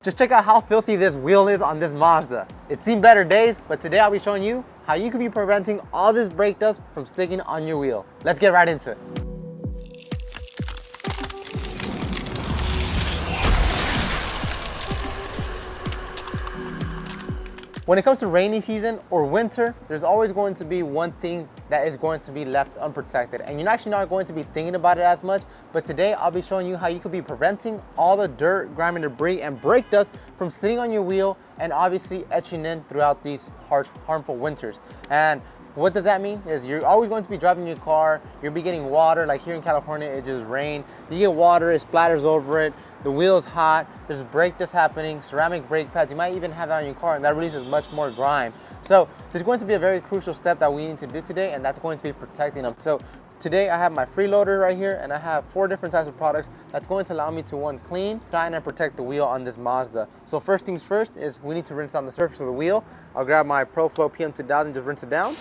Just check out how filthy this wheel is on this Mazda. It's seen better days, but today I'll be showing you how you could be preventing all this brake dust from sticking on your wheel. Let's get right into it. When it comes to rainy season or winter, there's always going to be one thing that is going to be left unprotected, and you're actually not going to be thinking about it as much. But today I'll be showing you how you could be preventing all the dirt, grime, and debris and brake dust from sitting on your wheel and obviously etching in throughout these harmful winters. And what does that mean? Is you're always going to be driving your car, you'll be getting water, like here in California, it just rained. You get water, it splatters over it, the wheel's hot, there's brake dust happening, ceramic brake pads, you might even have that on your car, and that releases much more grime. So there's going to be a very crucial step that we need to do today, and that's going to be protecting them. So today I have my freeloader right here, and I have 4 different types of products that's going to allow me to, one, clean, shine, and protect the wheel on this Mazda. So first things first is we need to rinse down the surface of the wheel. I'll grab my ProFlow PM2000 and just rinse it down.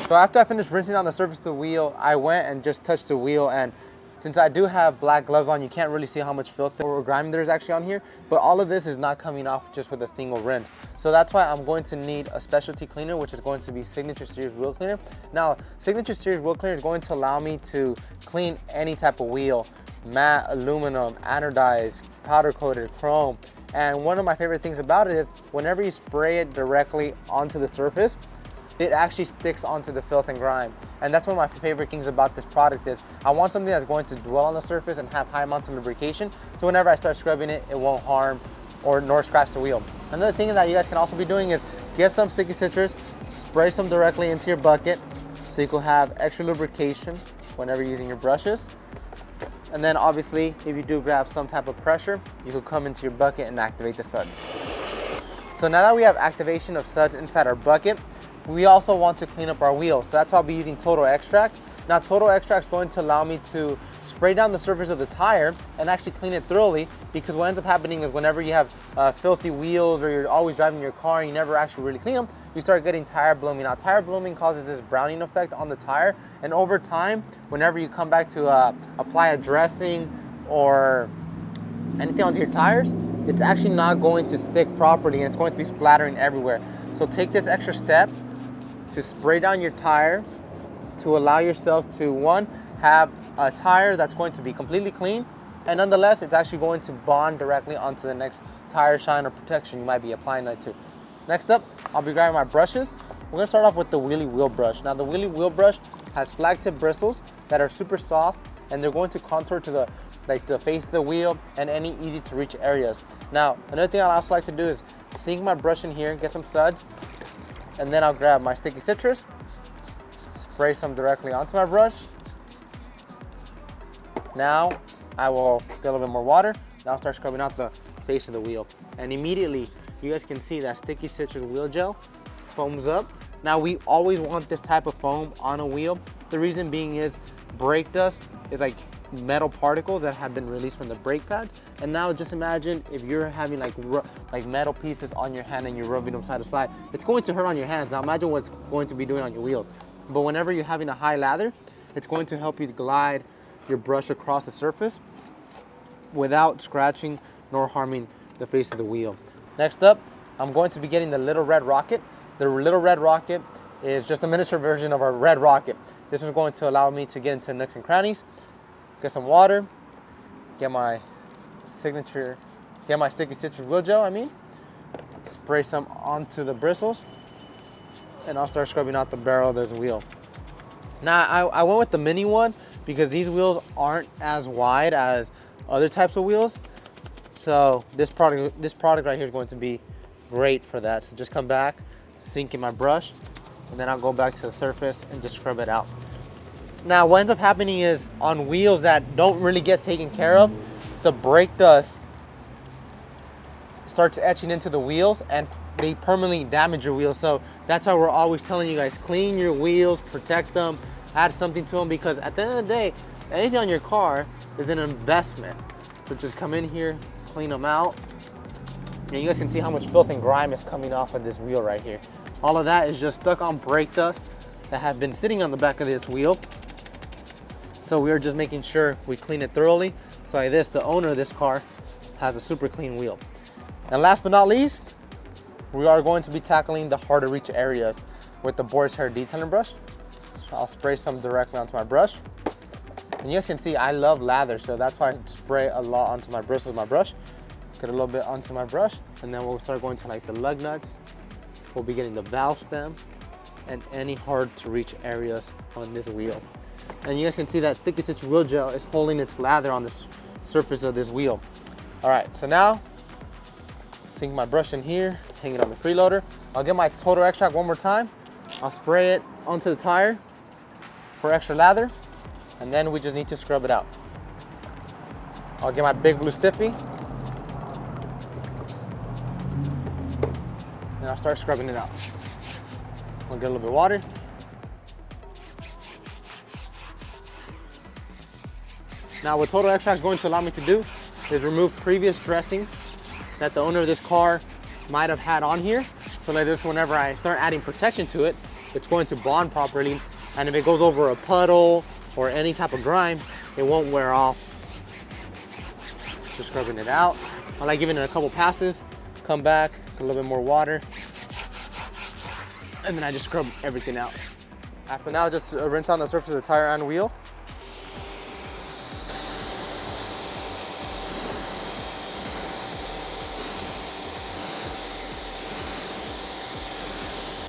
So after I finished rinsing on the surface of the wheel, I went and just touched the wheel, and since I do have black gloves on, you can't really see how much filth or grime there's actually on here, but all of this is not coming off just with a single rinse. So that's why I'm going to need a specialty cleaner, which is going to be Signature Series Wheel Cleaner. Now, Signature Series Wheel Cleaner is going to allow me to clean any type of wheel, matte, aluminum, anodized, powder coated, chrome. And one of my favorite things about it is whenever you spray it directly onto the surface, it actually sticks onto the filth and grime. And that's one of my favorite things about this product is I want something that's going to dwell on the surface and have high amounts of lubrication. So whenever I start scrubbing it, it won't harm nor scratch the wheel. Another thing that you guys can also be doing is get some sticky citrus, spray some directly into your bucket so you can have extra lubrication whenever you're using your brushes. And then obviously, if you do grab some type of pressure, you can come into your bucket and activate the suds. So now that we have activation of suds inside our bucket, we also want to clean up our wheels. So that's why I'll be using Total Extract. Now Total Extract is going to allow me to spray down the surface of the tire and actually clean it thoroughly, because what ends up happening is whenever you have filthy wheels or you're always driving your car and you never actually really clean them, you start getting tire blooming. Now tire blooming causes this browning effect on the tire, and over time, whenever you come back to apply a dressing or anything onto your tires, it's actually not going to stick properly and it's going to be splattering everywhere. So take this extra step to spray down your tire to allow yourself to, one, have a tire that's going to be completely clean, and nonetheless it's actually going to bond directly onto the next tire shine or protection you might be applying that to. Next up, I'll be grabbing my brushes. We're going to start off with the wheelie wheel brush. Now the wheelie wheel brush has flag tip bristles that are super soft, and they're going to contour to the face of the wheel and any easy to reach areas. Now another thing I also like to do is sink my brush in here, get some suds, and then I'll grab my sticky citrus, spray some directly onto my brush. Now I will get a little bit more water. Now I'll start scrubbing out the face of the wheel. And immediately you guys can see that sticky citrus wheel gel foams up. Now we always want this type of foam on a wheel. The reason being is brake dust is like metal particles that have been released from the brake pads. And now just imagine if you're having like metal pieces on your hand and you're rubbing them side to side, it's going to hurt on your hands. Now imagine what it's going to be doing on your wheels. But whenever you're having a high lather, it's going to help you glide your brush across the surface without scratching nor harming the face of the wheel. Next up, I'm going to be getting the Little Red Rocket. The Little Red Rocket is just a miniature version of our Red Rocket. This is going to allow me to get into nooks and crannies, get some water, get my sticky citrus wheel gel, spray some onto the bristles, and I'll start scrubbing out the barrel of this wheel. Now I went with the mini one because these wheels aren't as wide as other types of wheels. So this product right here is going to be great for that. So just come back, sink in my brush, and then I'll go back to the surface and just scrub it out. Now what ends up happening is on wheels that don't really get taken care of, the brake dust starts etching into the wheels and they permanently damage your wheels. So that's why we're always telling you guys, clean your wheels, protect them, add something to them, because at the end of the day, anything on your car is an investment. So just come in here, clean them out. And you guys can see how much filth and grime is coming off of this wheel right here. All of that is just stuck on brake dust that have been sitting on the back of this wheel. So we are just making sure we clean it thoroughly So like this, the owner of this car has a super clean wheel. And last but not least, we are going to be tackling the hard to reach areas with the boar's hair detailing brush. So I'll spray some directly onto my brush. And you guys can see I love lather, so that's why I spray a lot onto my bristles with my brush. Get a little bit onto my brush, and then we'll start going to like the lug nuts. We'll be getting the valve stem and any hard to reach areas on this wheel. And you guys can see that Sticky Stitch wheel gel is holding its lather on the surface of this wheel. All right, so now sink my brush in here, hang it on the freeloader. I'll get my total extract one more time. I'll spray it onto the tire for extra lather, and then we just need to scrub it out. I'll get my big blue stiffy, and I'll start scrubbing it out. I'll get a little bit of water. Now what Total Extract is going to allow me to do is remove previous dressings that the owner of this car might have had on here. So like this, whenever I start adding protection to it, it's going to bond properly. And if it goes over a puddle or any type of grime, it won't wear off. Just scrubbing it out. I like giving it a couple passes, come back, a little bit more water, and then I just scrub everything out. After now, just rinse on the surface of the tire and wheel.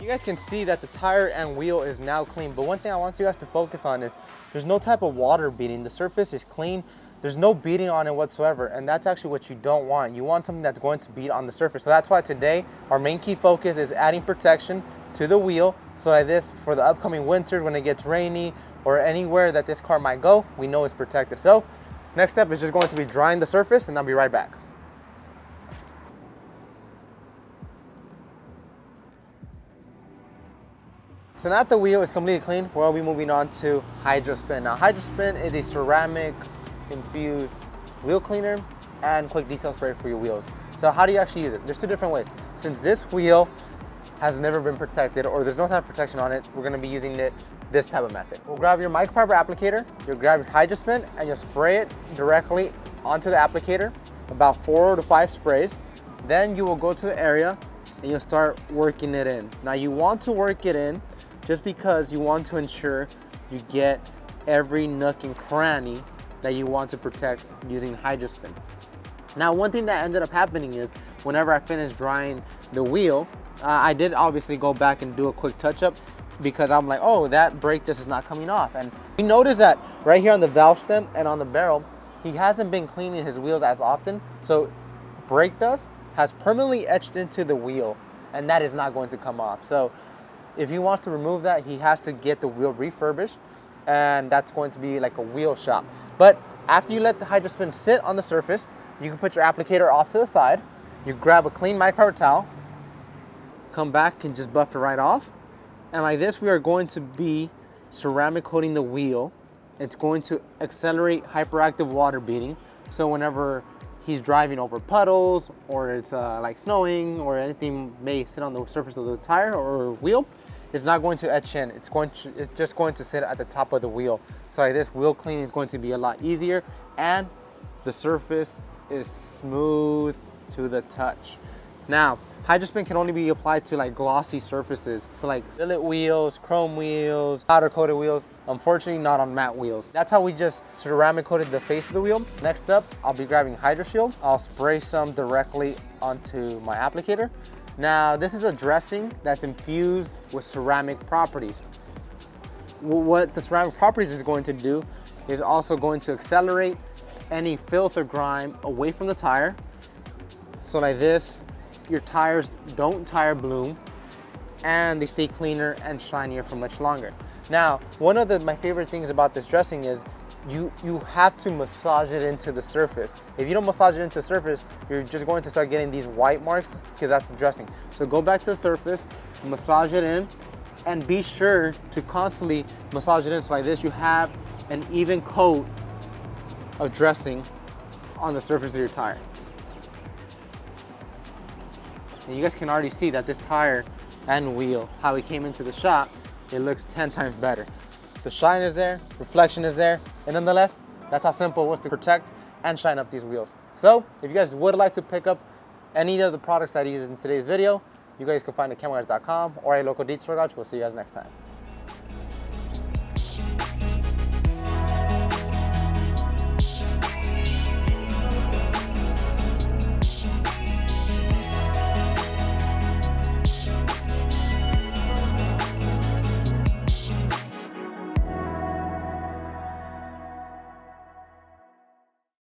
You guys can see that the tire and wheel is now clean, but one thing I want you guys to focus on is there's no type of water beading. The surface is clean. There's no beading on it whatsoever, and that's actually what you don't want. You want something that's going to bead on the surface. So that's why today our main key focus is adding protection to the wheel, so like this, for the upcoming winters when it gets rainy or anywhere that this car might go, we know it's protected. So next step is just going to be drying the surface, and I'll be right back. So now that the wheel is completely clean, we'll be moving on to HydroSpin. Now HydroSpin is a ceramic infused wheel cleaner and quick detail spray for your wheels. So how do you actually use it? There's two different ways. Since this wheel has never been protected, or there's no type of protection on it, we're gonna be using it this type of method. We'll grab your microfiber applicator, you'll grab your HydroSpin, and you'll spray it directly onto the applicator, about 4 to 5 sprays. Then you will go to the area and you'll start working it in. Now you want to work it in just because you want to ensure you get every nook and cranny that you want to protect using HydroSpin. Now, one thing that ended up happening is whenever I finished drying the wheel, I did obviously go back and do a quick touch-up because I'm like, oh, that brake disc is not coming off. And you notice that right here on the valve stem and on the barrel, he hasn't been cleaning his wheels as often. So brake dust has permanently etched into the wheel, and that is not going to come off. So if he wants to remove that, he has to get the wheel refurbished, and that's going to be like a wheel shop. But after you let the HydroSpin sit on the surface, you can put your applicator off to the side. You grab a clean microfiber towel, come back and just buff it right off. And like this, we are going to be ceramic coating the wheel. It's going to accelerate hyperactive water beading. So whenever he's driving over puddles, or it's like snowing, or anything may sit on the surface of the tire or wheel, it's not going to etch in. It's just going to sit at the top of the wheel. So like this, wheel cleaning is going to be a lot easier, and the surface is smooth to the touch. Now, HydroSpin can only be applied to like glossy surfaces, so like billet wheels, chrome wheels, powder coated wheels. Unfortunately, not on matte wheels. That's how we just ceramic coated the face of the wheel. Next up, I'll be grabbing HydroShield. I'll spray some directly onto my applicator. Now, this is a dressing that's infused with ceramic properties. What the ceramic properties is going to do is also going to accelerate any filth or grime away from the tire. So like this, your tires don't tire bloom, and they stay cleaner and shinier for much longer. Now, one of my favorite things about this dressing is you have to massage it into the surface. If you don't massage it into the surface, you're just going to start getting these white marks, because that's the dressing. So go back to the surface, massage it in, and be sure to constantly massage it in. So like this, you have an even coat of dressing on the surface of your tire. And you guys can already see that this tire and wheel, how it came into the shop, it looks 10 times better. The shine is there, reflection is there, and nonetheless, that's how simple it was to protect and shine up these wheels. So if you guys would like to pick up any of the products that I use in today's video, you guys can find it at camoguys.com or a local detail garage. We'll see you guys next time.